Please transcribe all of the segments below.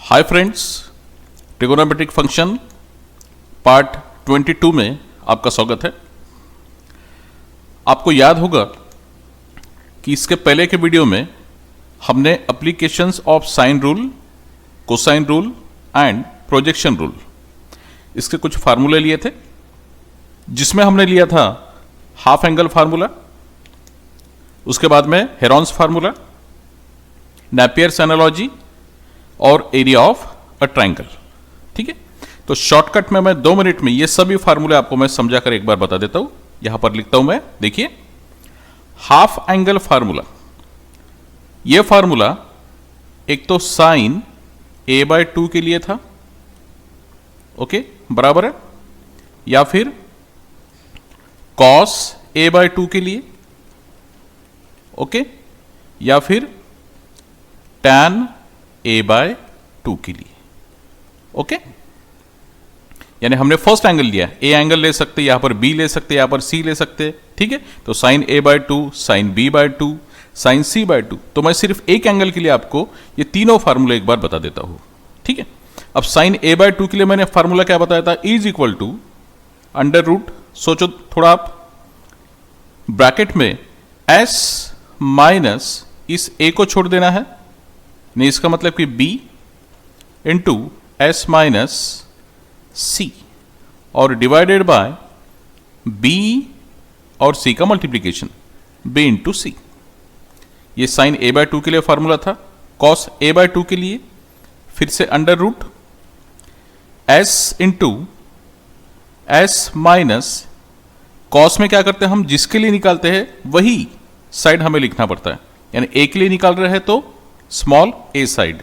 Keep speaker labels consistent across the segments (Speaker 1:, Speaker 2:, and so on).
Speaker 1: Hi friends, trigonometric function part 22 में आपका स्वागत है। आपको याद होगा कि इसके पहले के वीडियो में हमने applications of sine rule, cosine rule and projection rule इसके कुछ फार्मूले लिए थे, जिसमें हमने लिया था हाफ एंगल फार्मूला, उसके बाद में हेरॉन्स फार्मूला, नेपियर्स एनालॉजी और एरिया ऑफ अ ट्रायंगल। ठीक है, तो शॉर्टकट में मैं 2 मिनट में ये सभी फार्मूले आपको मैं समझा कर एक बार बता देता हूं। यहां पर लिखता हूं मैं, देखिए हाफ एंगल फार्मूला। ये फार्मूला एक तो साइन a/2 के लिए था, ओके बराबर है, या फिर कॉस a/2 के लिए, ओके, या फिर tan a/2 के लिए, ओके। यानी हमने फर्स्ट एंगल लिया, ए एंगल ले सकते, यहां पर बी ले सकते, यहां पर सी ले सकते, ठीक है। तो sign a/2, sign b/2, sign c/2। तो मैं सिर्फ एक एंगल के लिए आपको ये तीनों फार्मूला एक बार बता देता हूं, ठीक है। अब साइन a/2 के लिए मैंने फार्मूला क्या बताया था, is equal to under root, सोचो थोड़ा आप, ब्रैकेट में s माइनस इस a को छोड़ देना है, नहीं इसका मतलब कि b into S minus C और डिवाइडेड बाय b और c का मल्टीप्लीकेशन b इंटू सी। ये साइन a/2 के लिए फॉर्मूला था। कॉस a/2 के लिए फिर से under root s into S minus, cos में क्या करते हैं हम, जिसके लिए निकालते हैं वही साइड हमें लिखना पड़ता है, यानी a के लिए निकाल रहे हैं तो स्मॉल a साइड,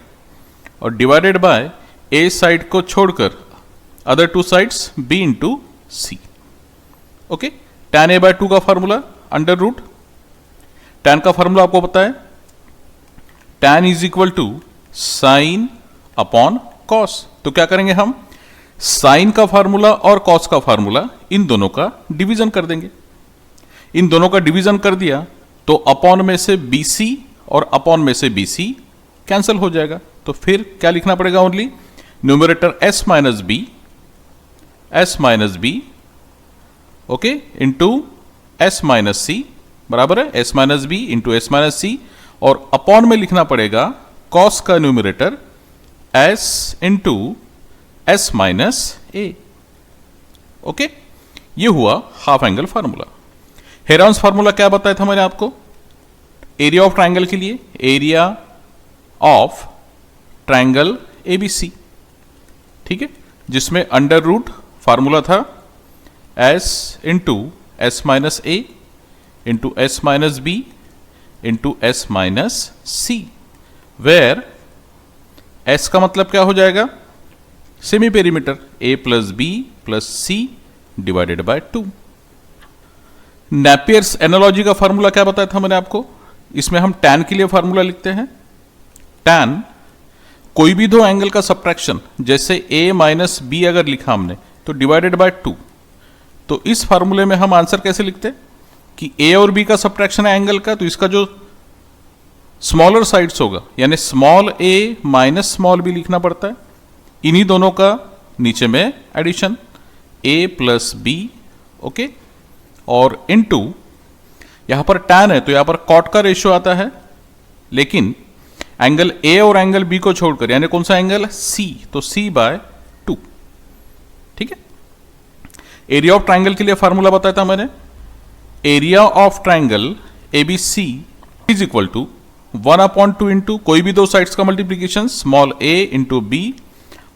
Speaker 1: और डिवाइडेड बाय a साइड को छोड़कर other 2 sides b into C, okay. tan a/2 का फॉर्मूला अंडर रूट, tan का फॉर्मूला आपको पता है, tan is equal to sine upon cos. तो क्या करेंगे हम, साइन का फॉर्मूला और कॉस का फॉर्मूला इन दोनों का डिवीजन कर देंगे। इन दोनों का डिवीजन कर दिया तो अपॉन में से BC और अपॉन में से BC कैंसिल हो जाएगा। तो फिर क्या लिखना पड़ेगा, only numerator s minus B, okay, into s minus C, बराबर है s minus B into s minus C, और अपॉन में लिखना पड़ेगा cos का numerator s into s minus A, okay. ये हुआ half angle formula. Heron's formula क्या बताया था मैंने आपको, एरिया ऑफ ट्रायंगल के लिए, एरिया ऑफ ट्रायंगल ABC, ठीक है, जिसमें अंडर रूट फार्मूला था s into S minus A into S minus B into S minus C, where s का मतलब क्या हो जाएगा, semi perimeter a plus B plus C divided by 2। Napier's analogy का फार्मूला क्या बताया था मैंने आपको, इसमें हम tan के लिए फार्मूला लिखते हैं। tan कोई भी 2 एंगल का सब्ट्रैक्शन, जैसे a माइनस बी अगर लिखा हमने तो डिवाइडेड बाय 2। तो इस फार्मूले में हम आंसर कैसे लिखते हैं कि a और b का सब्ट्रैक्शन है एंगल का, तो इसका जो स्मॉलर साइड्स होगा, यानी small a minus small b लिखना पड़ता है। इन्हीं दोनों का नीचे में addition a plus B, okay, और इनटू यहां पर tan है तो यहां पर कॉट का रेशियो आता है, लेकिन एंगल A और एंगल B को छोड़कर, यानी कौन सा एंगल, C, तो C/2, ठीक है। एरिया ऑफ ट्रायंगल के लिए फॉर्मूला बताया था मैंने, area of triangle ABC is equal to 1/2 into कोई भी 2 साइड्स का multiplication small a into b,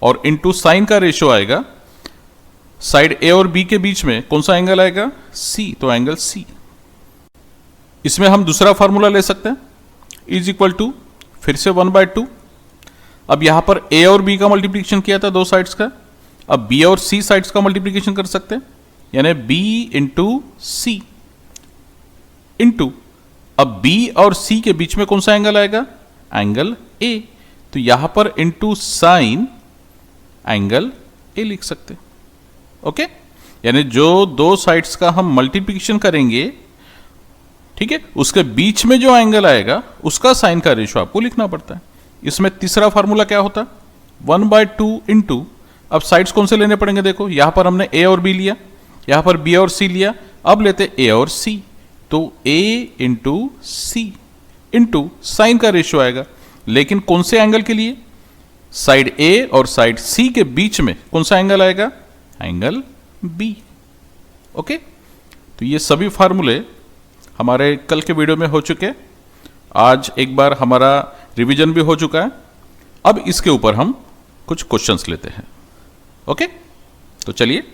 Speaker 1: और इंटू साइन का रेशियो आएगा, साइड A और B के बीच में कौन सा एंगल आएगा, C, तो एंगल C। इसमें हम दूसरा फार्मूला ले सकते हैं, इज इक्वल टू फिर से 1/2। अब यहां पर A और B का मल्टीप्लीकेशन किया था 2 साइड्स का, अब B और C साइड्स का मल्टीप्लीकेशन कर सकते हैं, यानी B इंटू C इंटू, अब B और C के बीच में कौन सा एंगल आएगा, एंगल A, तो यहां पर इंटू साइन एंगल A लिख सकते हैं, ओके। यानी जो 2 साइड्स का हम मल्टीप्लीकेशन करेंगे, ठीक है, उसके बीच में जो एंगल आएगा उसका साइन का रेशियो आपको लिखना पड़ता है। इसमें तीसरा फार्मूला क्या होता है, 1/2 इंटू, अब साइड्स कौन से लेने पड़ेंगे देखो, यहां पर हमने ए और बी लिया, यहां पर बी और सी लिया, अब लेते ए और सी, तो ए इंटू सी इंटू साइन का रेशियो आएगा, लेकिन कौन से एंगल के लिए, साइड ए और साइड सी के बीच में कौन सा एंगल आएगा, एंगल बी। ओके, तो ये सभी फार्मूले हमारे कल के वीडियो में हो चुके, आज एक बार हमारा रिवीजन भी हो चुका है। अब इसके ऊपर हम कुछ क्वेश्चंस लेते हैं। ओके, तो चलिए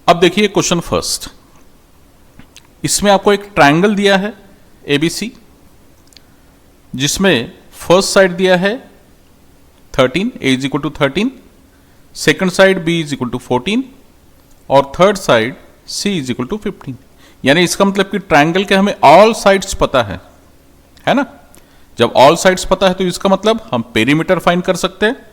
Speaker 1: अब देखिए क्वेश्चन फर्स्ट। इसमें आपको एक ट्रायंगल दिया है एबीसी, जिसमें फर्स्ट साइड दिया है 13, A is equal to 13, second side B is equal to 14 और third side C is equal to 15। यानी इसका मतलब कि ट्रायंगल के हमें ऑल साइड्स पता है ना। जब ऑल साइड्स पता है तो इसका मतलब हम पेरीमीटर फाइंड कर सकते हैं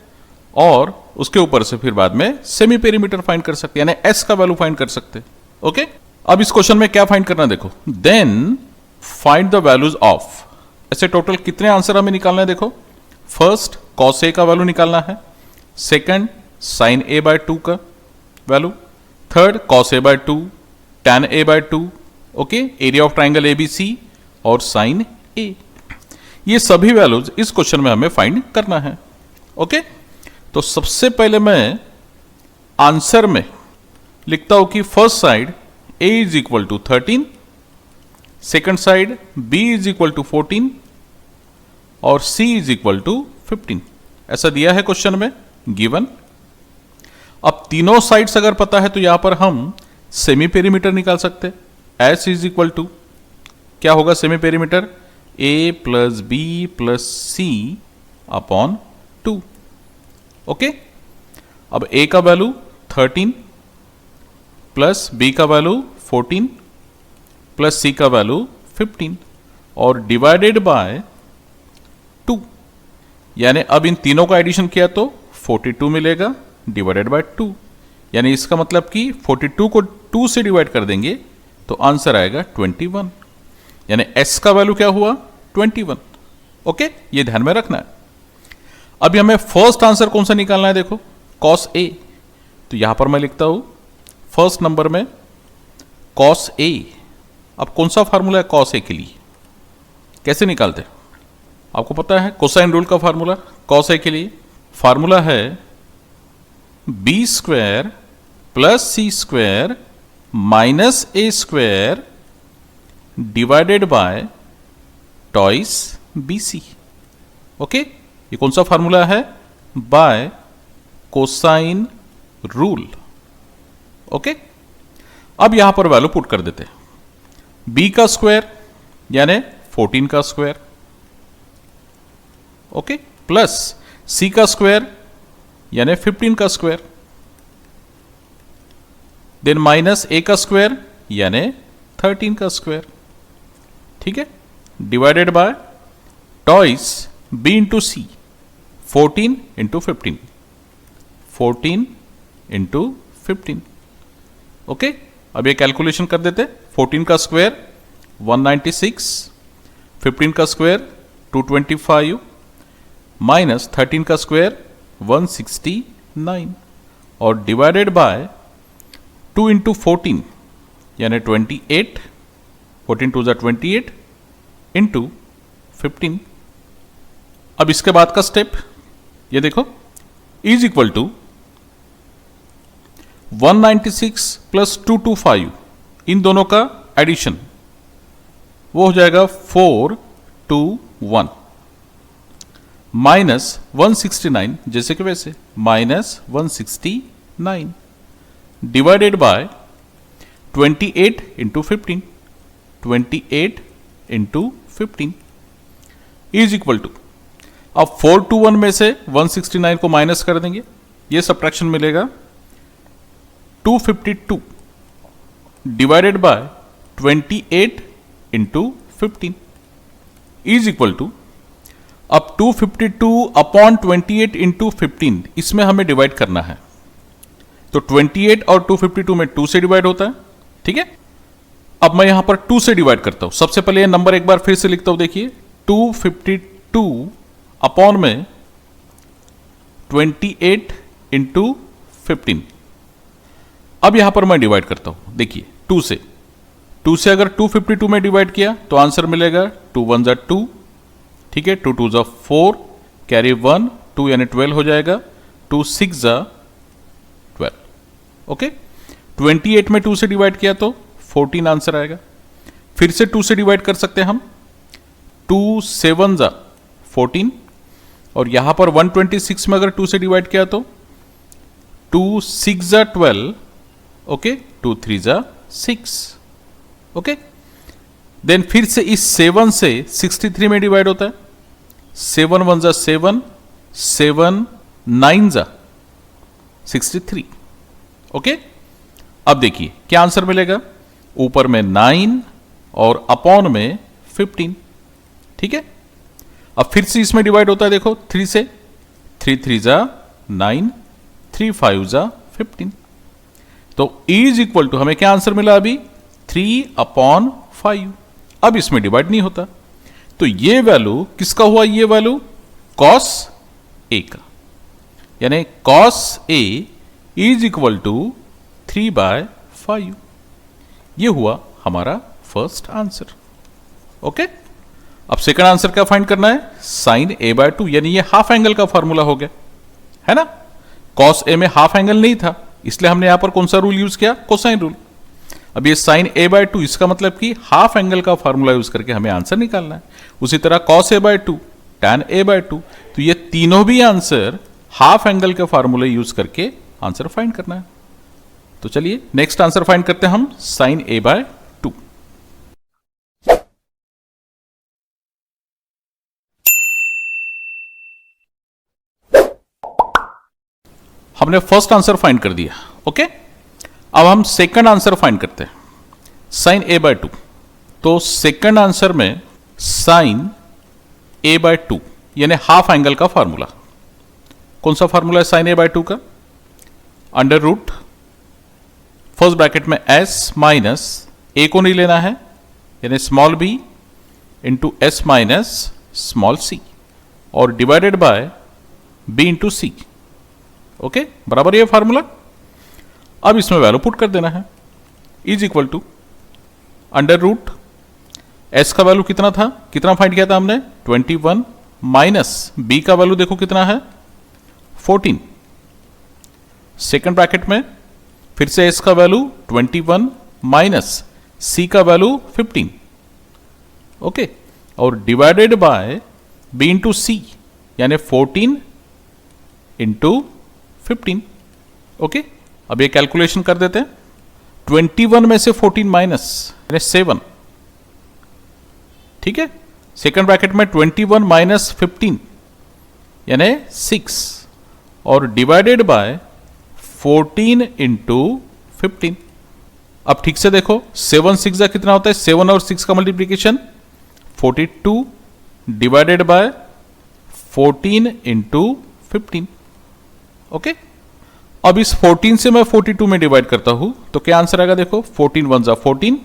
Speaker 1: और उसके ऊपर से फिर बाद में सेमी पेरीमीटर फाइंड कर सकते हैं, यानी एस का वैल्यू फाइंड कर सकते हैं। ओके, अब इस क्वेश्चन में क्या फाइंड करना है देखो, then find the values of, ऐसे टोटल कितने आंसर हमें निकालना है देखो। फर्स्ट कॉस ए का वैल्यू निकालना है, सेकंड साइन ए बाय 2 का value, third cos A by 2, tan a by 2, okay, area of triangle ABC और साइन ए। ये सभी वैल्यूज इस क्वेश्चन में हमें फाइंड करना है। ओके, तो सबसे पहले मैं आंसर में लिखता हूं कि first side a is equal to 13, second side b is equal to 14 और c इज इक्वल टू 15, ऐसा दिया है क्वेश्चन में गिवन। अब तीनों साइड्स अगर पता है तो यहां पर हम सेमी पेरीमीटर निकाल सकते हैं। s इज इक्वल टू क्या होगा semi perimeter, a plus B plus C upon 2। Okay, अब a का वैल्यू 13 प्लस b का वैल्यू 14 प्लस c का वैल्यू 15 और डिवाइडेड बाय 2, यानी अब इन तीनों का एडिशन किया तो 42 मिलेगा डिवाइडेड बाय 2, यानी इसका मतलब कि 42 को 2 से डिवाइड कर देंगे तो आंसर आएगा 21, यानी s का वैल्यू क्या हुआ 21। ओके, ये ध्यान में रखना है। अभी हमें फर्स्ट आंसर कौन सा निकालना है देखो, कॉस ए, तो यहां पर मैं लिखता हूं फर्स्ट नंबर में कॉस ए। अब कौन सा फार्मूला है कॉस ए के लिए, कैसे निकालते हैं आपको पता है, कोसाइन रूल का फार्मूला कॉस ए के लिए फार्मूला है B square plus C square minus A square divided by twice B C. Okay, ये कौन सा फार्मूला है, बाय कोसाइन रूल। ओके, अब यहां पर वैल्यू पुट कर देते हैं, b का स्क्वायर यानी 14 का स्क्वायर, ओके, प्लस c का स्क्वायर यानी 15 का स्क्वायर, देन माइनस a का स्क्वायर यानी 13 का स्क्वायर, ठीक है, divided by twice b into C, 14 into 15, 14 into 15। Okay, अब ये कैलकुलेशन कर देते, 14 का स्क्वायर 196, 15 का स्क्वायर 225 माइनस 13 का स्क्वायर 169 और डिवाइडेड बाय 2 इंटू 14 यानी 28, 14 टू 28 इंटू 15। अब इसके बाद का स्टेप ये देखो, इज इक्वल टू 196 प्लस 225, इन दोनों का एडिशन वो हो जाएगा 421 माइनस 169, जैसे कि वैसे minus 169 divided by 28 into 15, 28 into 15 is equal to, अब 421 में से 169 को माइनस कर देंगे, ये सब्ट्रैक्शन मिलेगा 252 divided by 28 into 15 is equal to, अब 252 अपॉन 28 इंटू 15 इसमें हमें डिवाइड करना है, तो 28 और 252 में 2 से डिवाइड होता है, ठीक है, अब मैं यहां पर 2 से डिवाइड करता हूं। सबसे पहले ये नंबर एक बार फिर से लिखता हूं, देखिए 252 अपॉन में 28 इंटू 15। अब यहां पर मैं डिवाइड करता हूं, देखिए 2 से अगर 252 में डिवाइड किया तो आंसर मिलेगा 2 1 जा 2, ठीक है, 2 2 जा 4, कैरी 1, 2 यानी 12 हो जाएगा, 2 6 जा 12। ओके, 28 में 2 से डिवाइड किया तो 14 आंसर आएगा। फिर से 2 से डिवाइड कर सकते हैं हम, 2 7 जा 14, और यहां पर 126 में अगर 2 से डिवाइड किया तो 2 6 जा 12, ओके, 2 3 जा 6, ओके। देन फिर से इस 7 से 63 में डिवाइड होता है, 7 1 जा 7, 7 9 जा 63, ओके। अब देखिए क्या आंसर मिलेगा, ऊपर में 9 और अपॉन में 15, ठीक है। अब फिर से इसमें डिवाइड होता है, देखो 3 से, 3 3 जा 9, 3 5 जा 15, तो इज इक्वल टू हमें क्या आंसर मिला अभी, 3/5। अब इसमें डिवाइड नहीं होता, तो ये वैल्यू किसका हुआ, ये वैल्यू cos A का, यानी cos A is equal to 3/5। ये हुआ हमारा फर्स्ट आंसर, ओके। अब सेकंड आंसर क्या फाइंड करना है, sin A/2, यानी ये हाफ एंगल का फॉर्मूला हो गया, है ना। cos A में हाफ एंगल नहीं था, इसलिए हमने यहां पर कौन सा रूल यूज किया, कोसाइन रूल। अब ये sin A/2, इसका मतलब कि हाफ एंगल का फॉर्मूला यूज करके हमें आंसर निकालना है। उसी तरह cos A/2, tan A/2, तो ये तीनों भी आंसर हाफ एंगल के फॉर्मूले यूज करके आंसर फाइंड करना है। तो चलिए नेक्स्ट आंसर फाइंड करते हैं हम, sin A/2। हमने फर्स्ट आंसर फाइंड कर दिया, ओके। अब हम सेकंड आंसर फाइंड करते हैं, sin A/2। तो सेकंड आंसर में sin A/2 यानी हाफ एंगल का फॉर्मूला, कौन सा फॉर्मूला है sin A/2 का, अंडर रूट फर्स्ट ब्रैकेट में s माइनस a को नहीं लेना है, यानी small b into s minus small c, और divided bye b into c, okay, बराबर ये फार्मूला। अब इसमें वैल्यू पुट कर देना है, is equal to under root s का वैल्यू कितना था, कितना फाइंड किया था हमने, 21, माइनस b का वैल्यू देखो कितना है, 14, सेकेंड ब्रैकेट में फिर से s का वैल्यू 21 माइनस c का वैल्यू 15, ओके, और divided bye b into c, यानी 14 इंटू 15, ओके। अब ये कैलकुलेशन कर देते हैं, 21 में से 14 माइनस यानी 7, ठीक है। सेकंड ब्रैकेट में 21 माइनस 15 यानी 6, और डिवाइडेड बाय 14 इंटू 15। अब ठीक से देखो, 7 6 जा कितना होता है, 7 और 6 का multiplication 42 divided by 14 into 15, okay. अब इस 14 से मैं 42 में डिवाइड करता हूं तो क्या आंसर आएगा, देखो 14 1 जा 14,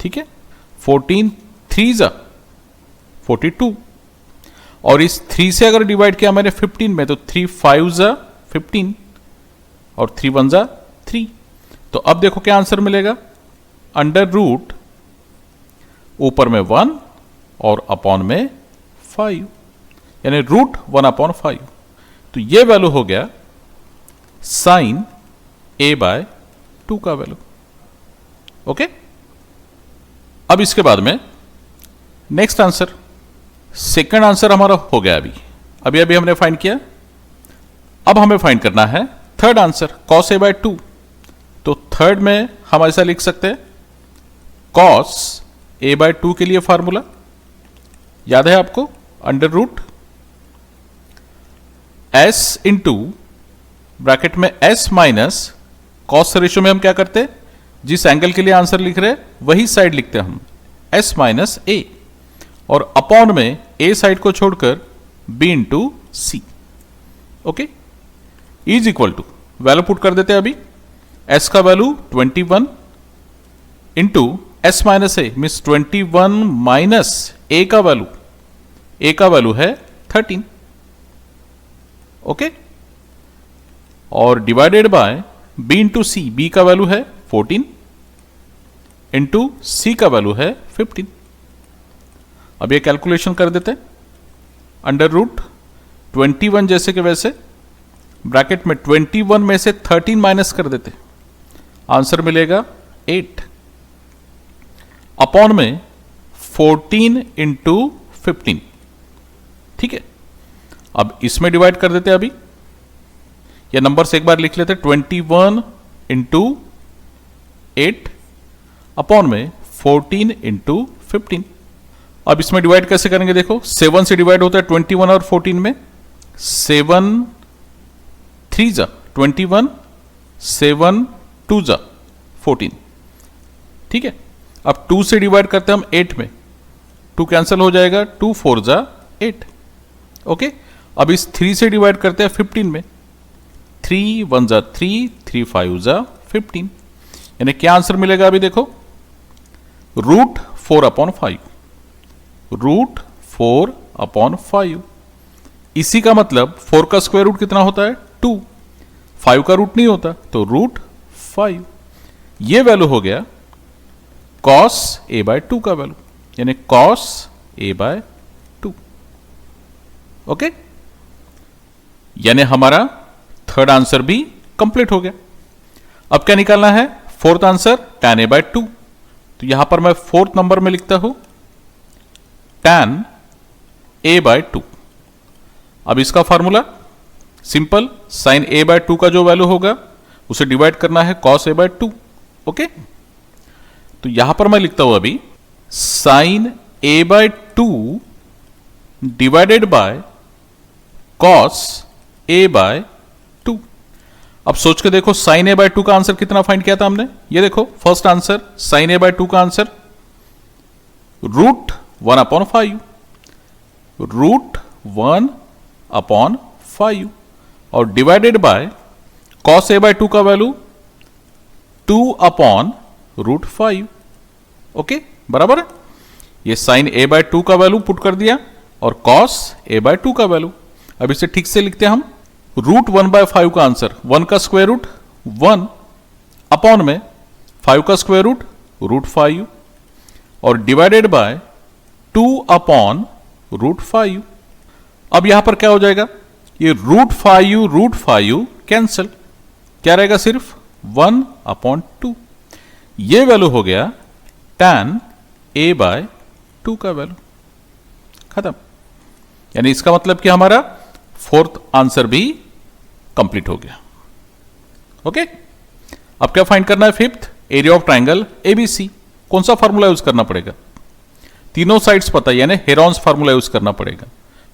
Speaker 1: ठीक है, 14 3 जा 42, और इस 3 से अगर डिवाइड किया मैंने 15 में तो 3 5 जा 15, और 3 1 जा 3। तो अब देखो क्या आंसर मिलेगा, अंडर रूट ऊपर में 1 और अपॉन में 5, यानी रूट 1/5। तो ये वैल्यू हो गया sin A/2 का वैल्यू, ओके। अब इसके बाद में नेक्स्ट आंसर, सेकंड आंसर हमारा हो गया अभी अभी हमने फाइंड किया। अब हमें फाइंड करना है थर्ड आंसर, cos A/2। तो थर्ड में हम ऐसा लिख सकते हैं, cos A/2 के लिए फॉर्मूला याद है आपको, under root s into bracket में s माइनस कॉस रेशियो में हम क्या करते हैं, जिस एंगल के लिए आंसर लिख रहे हैं वही साइड लिखते हैं हम, s माइनस a, और अपॉन में a साइड को छोड़कर b into C, okay, is equal to value put कर देते हैं अभी, s का value 21 into S minus A means 21 minus A का वैल्यू है 13, ओके, और divided by B into C, B का वैल्यू है 14 इंटू सी का वैल्यू है 15। अब ये कैलकुलेशन कर देते हैं, अंडर रूट 21 जैसे कि वैसे ब्रैकेट में 21 में से 13 माइनस कर देते, आंसर मिलेगा 8 अपॉन में 14 इंटू 15, ठीक है। अब इसमें डिवाइड कर देते अभी, ये नंबर से एक बार लिख लेते, 21 इंटू 8 अपॉन में 14 इंटू 15। अब इसमें डिवाइड कैसे करेंगे देखो, 7 से डिवाइड होता है 21 और 14 में, 7 3 जा 21, 7 2 जा 14, ठीक है। अब 2 से डिवाइड करते हैं हम 8 में, 2 कैंसिल हो जाएगा, 2 4 जा 8, ओके। अब इस 3 से डिवाइड करते हैं 15 में, 3 1 जा 3, 3 5 जा 15, यानी क्या आंसर मिलेगा अभी देखो, रूट 4 अपॉन 5, रूट 4 अपॉन 5। इसी का मतलब 4 का स्क्वायर रूट कितना होता है 2, 5 का रूट नहीं होता, तो रूट 5। ये वैल्यू हो गया cos a बाय 2 का वैल्यू, यानी cos a बाय 2, ओके। यानी हमारा थर्ड आंसर भी कंप्लीट हो गया। अब क्या निकालना है, fourth answer tan a by 2, तो यहां पर मैं फोर्थ नंबर में लिखता हूं tan a बाय 2। अब इसका formula simple, sin a by 2 का जो वैल्यू होगा उसे डिवाइड करना है cos a बाय 2, ओके। तो यहां पर मैं लिखता हूं अभी sin a by 2 divided by cos a by 2। अब सोच के देखो sin a बाय 2 का आंसर कितना फाइंड किया था हमने, ये देखो first answer sin a by 2 का answer root 1 upon 5, root 1 upon 5, और divided by cos a by 2 का वैल्यू 2 अपॉन रूट 5, ओके, बराबर है। ये sin a बाय 2 का वैल्यू पुट कर दिया और cos a बाय 2 का वैल्यू। अब इसे ठीक से लिखते हैं हम, रूट 1 बाय 5 का आंसर, 1 का स्क्वायर रूट 1 अपॉन में 5 का स्क्वायर रूट रूट 5, और डिवाइडेड बाय 2 अपॉन रूट 5। अब यहां पर क्या हो जाएगा, ये रूट 5 कैंसिल, क्या रहेगा सिर्फ 1 अपॉन 2। ये वैल्यू हो गया tan a बाय 2 का वैल्यू, खत्म। यानी इसका मतलब कि हमारा फोर्थ आंसर भी कंप्लीट हो गया, ओके। अब क्या फाइंड करना है, fifth, area of triangle ABC. कौन सा फार्मूला यूज करना पड़ेगा, तीनों साइड्स पता है, यानी हेरॉन्स फार्मूला यूज करना पड़ेगा,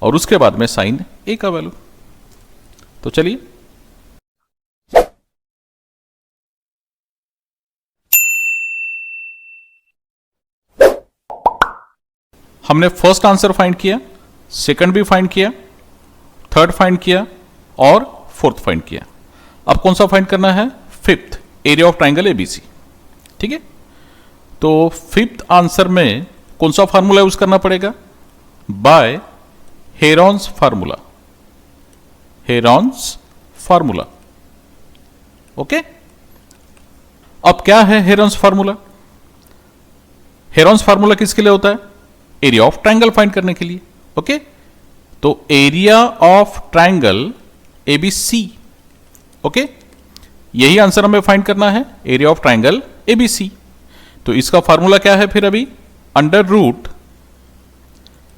Speaker 1: और उसके बाद में साइन ए का वैल्यू। तो चलिए हमने फर्स्ट आंसर फाइंड किया, सेकंड भी फाइंड किया, थर्ड फाइंड किया और फोर्थ फाइंड किया। अब कौन सा फाइंड करना है, fifth, area of triangle ABC, ठीक है। तो फिफ्थ आंसर में कौन सा फार्मूला यूज करना पड़ेगा, by Heron's formula, Heron's formula, okay. अब क्या है हेरॉन्स फार्मूला, हेरॉन्स फार्मूला किसके लिए होता है, एरिया ऑफ ट्राइंगल फाइंड करने के लिए, ओके। तो area of triangle ABC, okay, यही आंसर हमें फाइंड करना है, एरिया ऑफ ट्राइंगल एबीसी। तो इसका फार्मूला क्या है फिर अभी, under root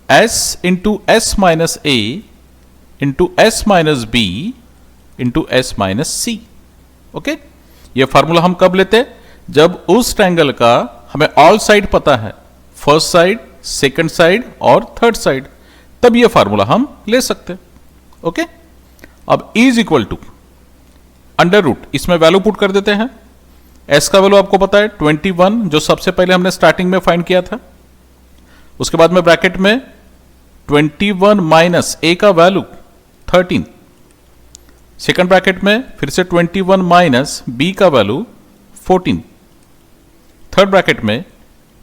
Speaker 1: S into S minus A into S minus B into S minus C, okay. ये फार्मूला हम कब लेते हैं, जब उस ट्राइंगल का हमें ऑल साइड पता है, फर्स्ट साइड, सेकंड साइड और थर्ड साइड, तब ये फार्मूला हम ले सकते हैं, ओके। अब is equal to under root, इसमें वैल्यू पुट कर देते हैं, एस का वैल्यू आपको पता है 21, जो सबसे पहले हमने स्टार्टिंग में फाइंड किया था। उसके बाद में ब्रैकेट में 21 माइनस ए का वैल्यू 13, सेकंड ब्रैकेट में फिर से 21 माइनस बी का वैल्यू 14, थर्ड ब्रैकेट में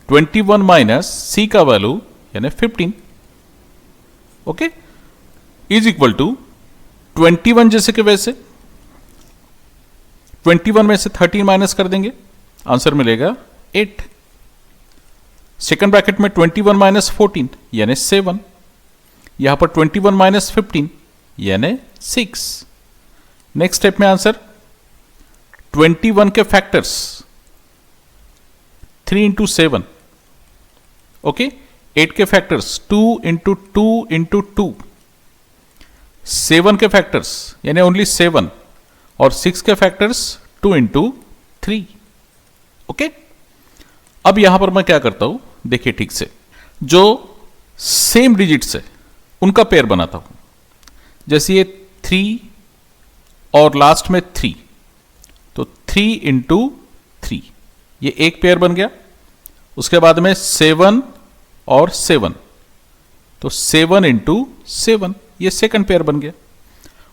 Speaker 1: 21 माइनस सी का वैल्यू यानी 15, ओके, इज इक्वल टू 21 जैसे कि वैसे 21 में से 13 माइनस कर देंगे, आंसर मिलेगा 8। सेकंड ब्रैकेट में 21 माइनस 14 यानी 7, यहां पर 21 माइनस 15 यानी 6। नेक्स्ट स्टेप में आंसर 21 के फैक्टर्स 3 इंटू 7, ओके, 8 के फैक्टर्स 2 इंटू 2 इंटू 2, 7 के फैक्टर्स यानी ओनली 7 और 6 के फैक्टर्स 2 इंटू 3, ओके। अब यहां पर मैं क्या करता हूं, देखिए ठीक से, जो सेम डिजिट्स है उनका पेयर बनाता हूं। जैसे ये 3 और लास्ट में 3, तो 3 इंटू 3 ये एक पेयर बन गया। उसके बाद में 7 और 7, तो 7 इंटू 7 ये सेकंड पेयर बन गया।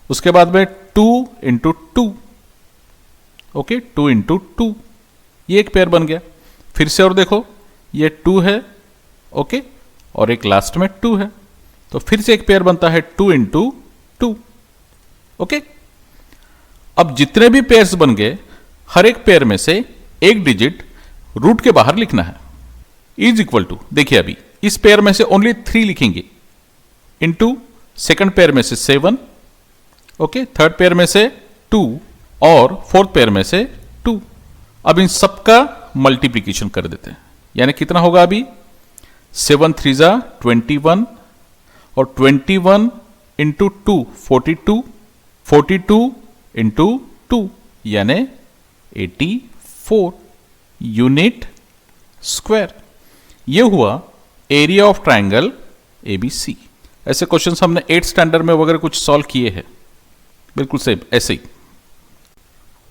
Speaker 1: उसके बाद में 2 इंटू 2, ओके, 2 इंटू 2 ये एक पेयर बन गया। फिर से और देखो, ये 2 है, ओके, और एक लास्ट में 2 है, तो फिर से एक पेयर बनता है 2 इंटू 2, ओके। अब जितने भी पेयर्स बन गए, हर एक पेयर में से एक डिजिट रूट के बाहर लिखना है। इज इक्वल टू, देखिए अभी इस पेयर में से ओनली 3 लिखेंगे, इंटू सेकंड पेयर में से 7, ओके, थर्ड पेयर में से 2 और फोर्थ पेयर में से 2। अब इन सबका मल्टीप्लीकेशन कर देते हैं, यानी कितना होगा अभी 7 3 जा 21 और 21 इंटू 2 42, 42 इंटू 2 यानी 84 यूनिट स्क्वायर। ये हुआ एरिया ऑफ ट्राइंगल एबीसी। ऐसे क्वेश्चंस हमने 8th स्टैंडर्ड में वगैरह कुछ सॉल्व किए हैं, बिल्कुल सेम ऐसे ही।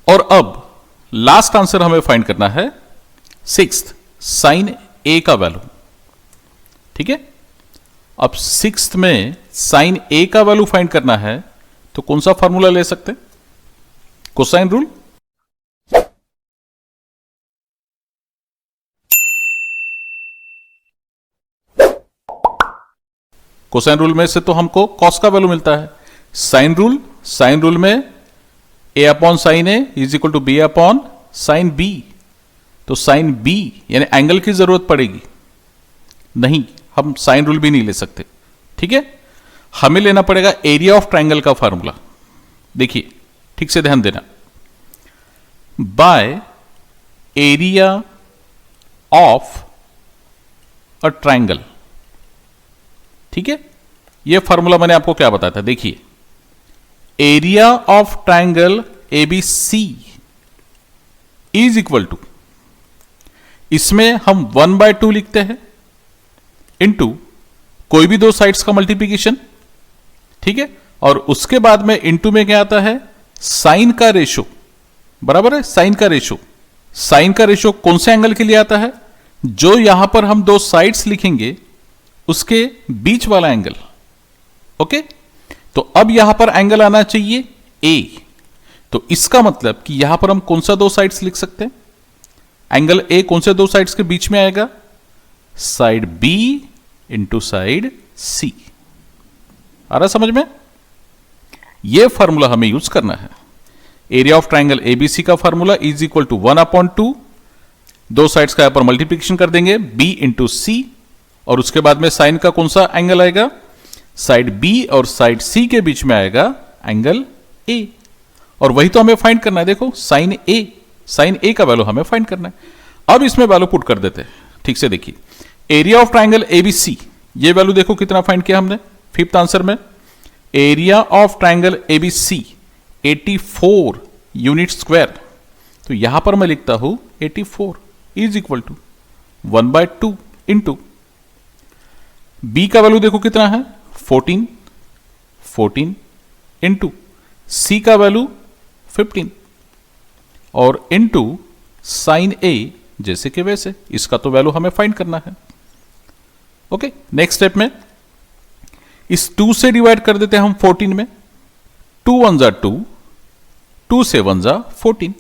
Speaker 1: और अब लास्ट आंसर हमें फाइंड करना है 6th साइन ए का वैल्यू, ठीक है। अब 6th में साइन ए का वैल्यू फाइंड करना है, तो कौन सा फॉर्मूला ले सकते हैं, कोसाइन रूल। कोसाइन रूल में से तो हमको कॉस का वैल्यू मिलता है। साइन रूल में A upon sine A is equal to B upon sine B, तो साइन बी यानी एंगल की जरूरत पड़ेगी, नहीं हम साइन रूल भी नहीं ले सकते, ठीक है। हमें लेना पड़ेगा एरिया ऑफ ट्राइंगल का फॉर्मूला। देखिए ठीक से ध्यान देना, by area of a triangle, ठीक है। यह फॉर्मूला मैंने आपको क्या बताया था, देखिए area of triangle ABC is equal to, इसमें हम 1/2 लिखते हैं इंटू कोई भी दो साइड्स का मल्टीप्लीकेशन, ठीक है, और उसके बाद में इंटू में क्या आता है साइन का रेशो, बराबर है साइन का रेशो। साइन का रेशो कौन से एंगल के लिए आता है, जो यहां पर हम दो साइड्स लिखेंगे उसके बीच वाला एंगल, ओके। तो अब यहां पर एंगल आना चाहिए ए, तो इसका मतलब कि यहां पर हम कौन सा दो साइड्स लिख सकते हैं, एंगल ए कौन से दो साइड्स के बीच में आएगा, साइड बी इंटू साइड सी। आ रहा समझ में, यह फॉर्मूला हमें यूज करना है। एरिया ऑफ ट्राइंगल एबीसी का फॉर्मूला इज इक्वल टू 1/2, दो साइड्स का यहां पर मल्टीप्लीकेशन कर देंगे बी इंटू सी, और उसके बाद में साइन का कौन सा एंगल आएगा, साइड बी और साइड सी के बीच में आएगा एंगल ए, और वही तो हमें फाइंड करना है। देखो साइन ए का वैल्यू हमें फाइंड करना है। अब इसमें वैल्यू पुट कर देते हैं, ठीक से देखिए एरिया ऑफ ट्राइंगल एबीसी, ये वैल्यू देखो कितना फाइंड किया हमने 5th आंसर में। Area of triangle ABC 84 unit square, तो यहां पर मैं लिखता हूं 84 is equal to 1/2 into B का वैल्यू देखो कितना है 14 इंटू सी का वैल्यू 15 और इंटू साइन ए जैसे कि वैसे, इसका तो वैल्यू हमें फाइंड करना है, ओके। नेक्स्ट स्टेप में इस 2 से डिवाइड कर देते हैं हम 14 में, 2 1 जा 2, 2 से 1 जा 14,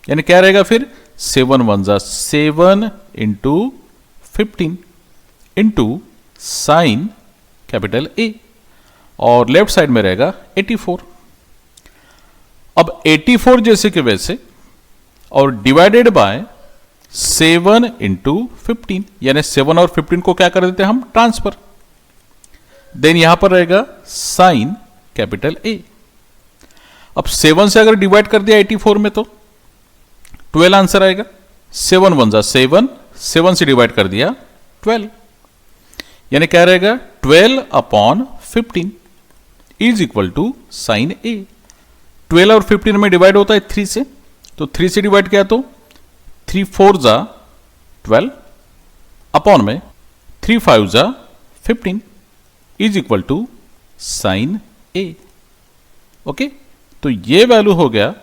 Speaker 1: यानी क्या रहेगा फिर 7 वन जा 7 into 15 into sine capital A, और लेफ्ट साइड में रहेगा 84। अब 84 जैसे कि वैसे, और डिवाइडेड बाय 7 इंटू 15, यानी 7 और 15 को क्या कर देते हैं हम, ट्रांसफर। देन यहां पर रहेगा साइन कैपिटल ए। अब 7 से अगर डिवाइड कर दिया 84 में तो 12 आंसर आएगा। 7 वन जा 7, 7 से डिवाइड कर दिया 12, यानी क्या रहेगा 12 upon 15 is equal to sine A. 12 और 15 में डिवाइड होता है 3 से, तो 3 से डिवाइड किया तो 3 4 जा 12 अपॉन में 3 5 जा 15 is equal to sine A. Okay, तो ये वैल्यू हो गया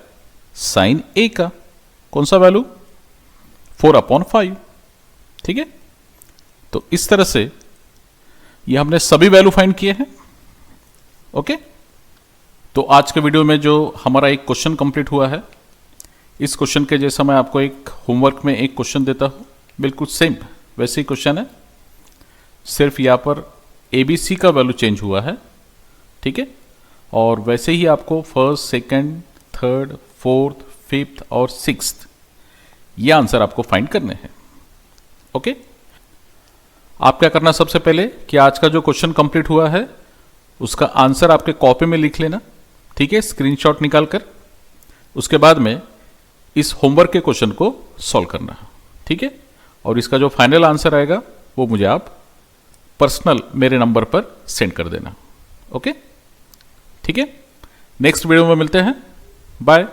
Speaker 1: साइन ए का। कौन सा वैल्यू, 4 अपॉन 5। ठीक है, तो इस तरह से ये हमने सभी वैल्यू फाइंड किए हैं। ओके, तो आज के वीडियो में जो हमारा एक क्वेश्चन कंप्लीट हुआ है, इस क्वेश्चन के जैसा मैं आपको एक होमवर्क में एक क्वेश्चन देता हूं, बिल्कुल सेम वैसे ही क्वेश्चन है, सिर्फ यहां पर ABC का वैल्यू चेंज हुआ है। ठीक है, और वैसे ही आपको first, second, third, fourth, fifth और सिक्स्थ ये आंसर आपको फाइंड करने हैं। ओके, आप क्या करना, सबसे पहले कि आज का जो क्वेश्चन कंप्लीट हुआ है उसका आंसर आपके कॉपी में लिख लेना। ठीक है, स्क्रीनशॉट निकाल कर, उसके बाद में इस होमवर्क के क्वेश्चन को सॉल्व करना। ठीक है, और इसका जो फाइनल आंसर आएगा वो मुझे आप पर्सनल मेरे नंबर पर सेंड कर देना। ओके, ठीक है, नेक्स्ट वीडियो में मिलते हैं, बाय।